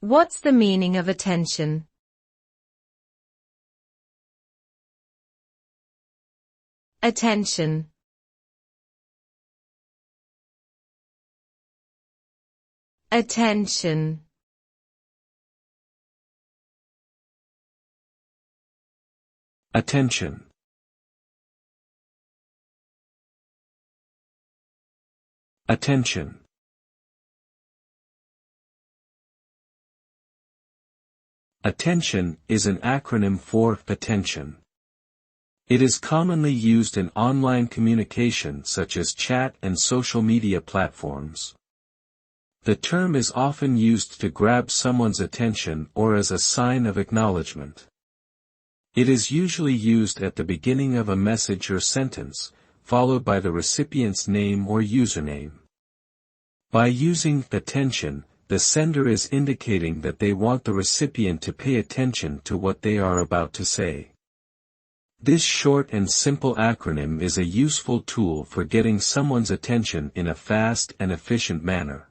What's the meaning of attention? Attention. Attention. Attention. Attention. Attention is an acronym for attention. It is commonly used in online communication such as chat and social media platforms. The term is often used to grab someone's attention or as a sign of acknowledgement. It is usually used at the beginning of a message or sentence, followed by the recipient's name or username. By using attention, the sender is indicating that they want the recipient to pay attention to what they are about to say. This short and simple acronym is a useful tool for getting someone's attention in a fast and efficient manner.